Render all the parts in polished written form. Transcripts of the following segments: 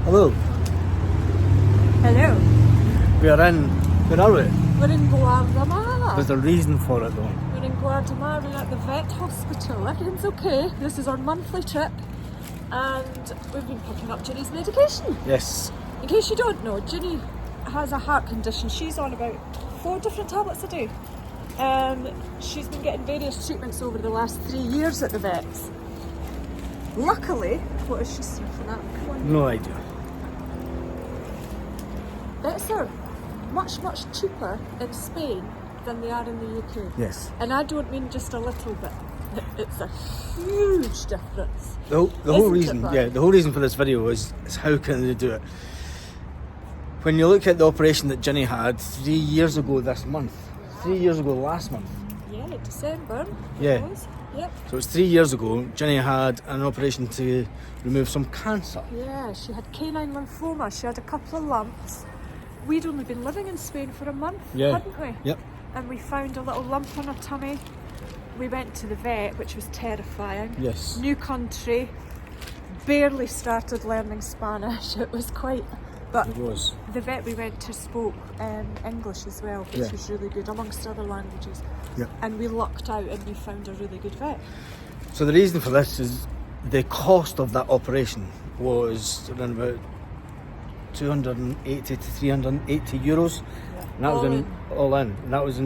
Hello. Hello. We are in, where are we? We're in Guatemala. There's a reason for it though. We're in Guatemala, we're at the vet hospital. Everything's okay. This is our monthly trip and we've been picking up Ginny's medication. Yes. In case you don't know, Ginny has a heart condition. She's on about 4 different tablets a day. She's been getting various treatments over the last 3 years at the vets. Luckily, what is she sniffing at? Come on. No idea. Vets are much cheaper in Spain than they are in the UK. Yes. And I don't mean just a little bit. It's a huge difference. The whole reason, the whole reason for this video is how can they do it? When you look at the operation that Ginny had 3 years ago this month, 3 years ago last month. Yeah, December. Yeah. Yep. So it's 3 years ago, Ginny had an operation to remove some cancer. Yeah, she had canine lymphoma. She had a couple of lumps. We'd only been living in Spain for a month, hadn't we? Yep. And we found a little lump on her tummy. We went to the vet, which was terrifying. Yes. New country, barely started learning Spanish. It was quite... But it was. The vet we went to spoke English as well, which was really good, amongst other languages. Yep. And we lucked out and we found a really good vet. So the reason for this is the cost of that operation was around about 280 to 380 euros. And that was all in. And that was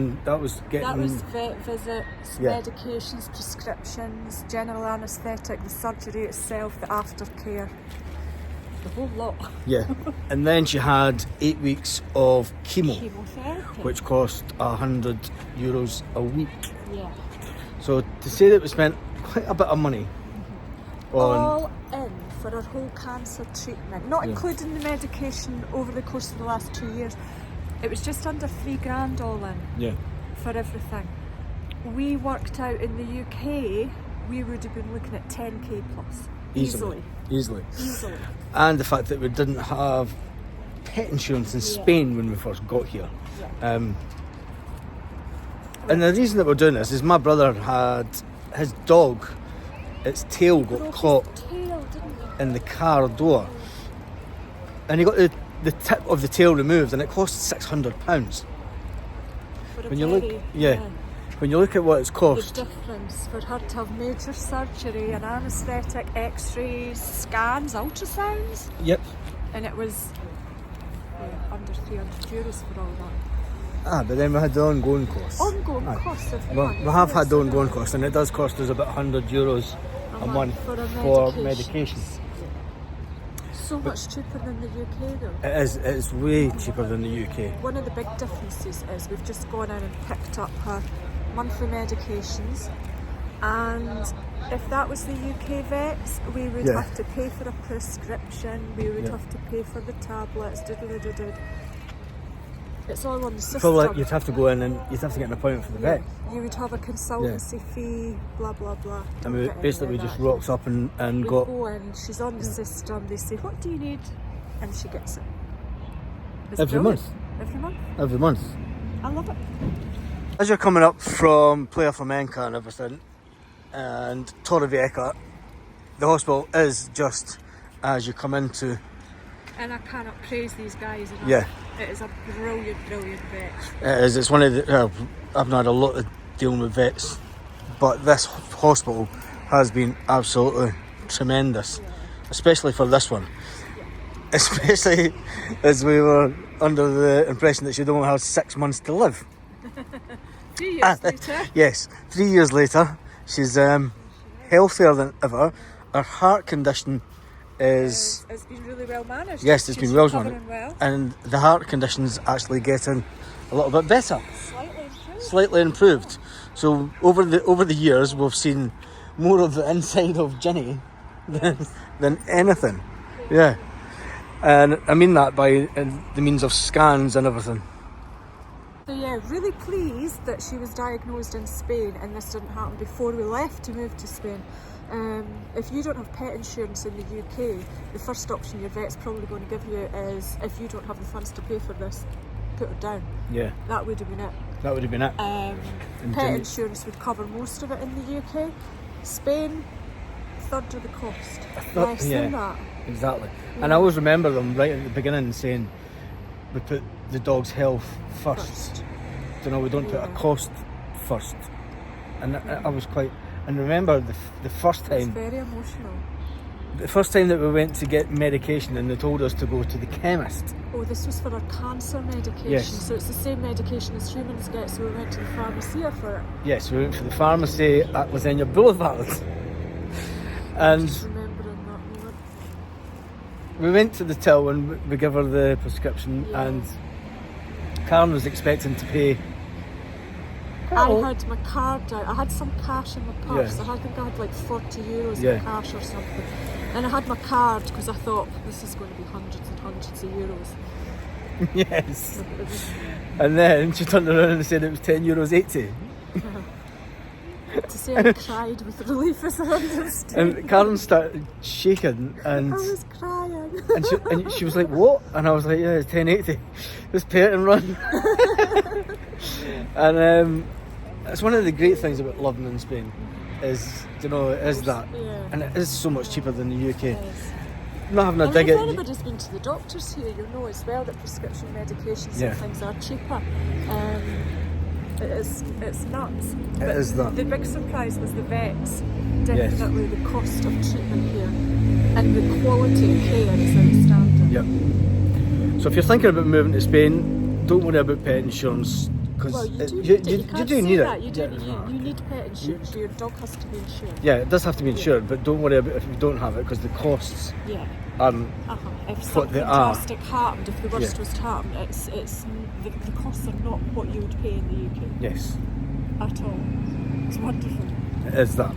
getting... That was vet visits, medications, prescriptions, general anaesthetic, the surgery itself, the aftercare, the whole lot. Yeah. And then she had 8 weeks of chemotherapy, which cost 100 euros a week. Yeah. So to say that we spent quite a bit of money on... All in for her whole cancer treatment, not including the medication over the course of the last 2 years. It was just under $3,000 all in. Yeah. For everything. We worked out in the UK, we would have been looking at 10k plus. Easily. And the fact that we didn't have pet insurance in Spain when we first got here. Yeah. And the reason that we're doing this is my brother had his dog, its tail got caught in the car door. And he got the tip of the tail removed and it cost £600. When you look at what it's cost. The difference for her to have major surgery and anaesthetic, x-rays, scans, ultrasounds. Yep. And it was under €300 for all that. But then we had the ongoing costs. Costs every month. We have had the ongoing costs and it does cost us about €100 a month for medications. So much cheaper than the UK though. It is way cheaper than the UK. One of the big differences is we've just gone in and picked up her monthly medications, and if that was the UK vets, we would have to pay for a prescription, we would have to pay for the tablets, It's all on the system. So like you'd have to go in and you'd have to get an appointment for the vet. You would have a consultancy fee, blah blah blah. And we basically just rocks up and we got... go in, she's on the system, they say, what do you need? And she gets it. It's Every brilliant. month? Every month. I love it. As As you're coming up from Playa Flamenca and everything, and Torrevieja, the hospital is just as you come into... And I cannot praise these guys enough. Yeah. It is a brilliant vet. It is. It's one of the... I've not had a lot of dealing with vets, but this hospital has been absolutely tremendous, especially for this one. Especially as we were under the impression that she'd only have 6 months to live. 3 years later. Yes, 3 years later, she's healthier than ever. Her heart condition is... It's been really well managed. Yes, it's been well managed. Well. And the heart condition's actually getting a little bit better. Slightly improved. So over the years, we've seen more of the inside of Ginny than anything. Yeah. And I mean that by the means of scans and everything. So yeah, really pleased that she was diagnosed in Spain and this didn't happen before we left to move to Spain. If you don't have pet insurance in the UK, the first option your vet's probably going to give you is, if you don't have the funds to pay for this, put her down. Yeah. That would have been it. That would have been it. Pet insurance would cover most of it in the UK. Spain, third of the cost. Less than that. Exactly. And I always remember them right at the beginning saying we put the dog's health first. You know, we don't put a cost first. And I was quite... And remember the first time... It's very emotional. The first time that we went to get medication and they told us to go to the chemist. Oh, this was for our cancer medication. Yes. So it's the same medication as humans get, so we went to the pharmacy for it. Yes, we went to the pharmacy at Lithenia Boulevard. And Just remembering that moment. we went to the till and we gave her the prescription, and Karen was expecting to pay. I had my card out. I had some cash in my purse. Yeah. I think I had like 40 euros Yeah. in cash or something. And I had my card because I thought this is going to be hundreds and hundreds of euros. Yes. And then she turned around and said it was €10.80. To say I cried with relief is an understatement. And Karen started shaking, and I was crying. and she was like, "What?" And I was like, "Yeah, it's 10.80. Just pay it and run." And it's one of the great things about living in Spain is, you know, is that, and it is so much cheaper than the UK. Yes. Not having a And dig if at. anybody's been to the doctors here, you'll know as well that prescription medications Yeah. and things are cheaper. It's nuts. It is that. The big surprise was the vets. Definitely the cost of treatment here and the quality of care is outstanding. Yep. So if you're thinking about moving to Spain, don't worry about pet insurance, because Well, you do you need it. You can't do say need that. it. You do. You need pet insurance. Your dog has to be insured. Yeah, it does have to be insured, but don't worry about if you don't have it, because the costs Yeah. aren't If what something they are. drastic happened, if the worst was to happen, it's the costs are not what you would pay in the UK Yes, at all. It's wonderful. it is that.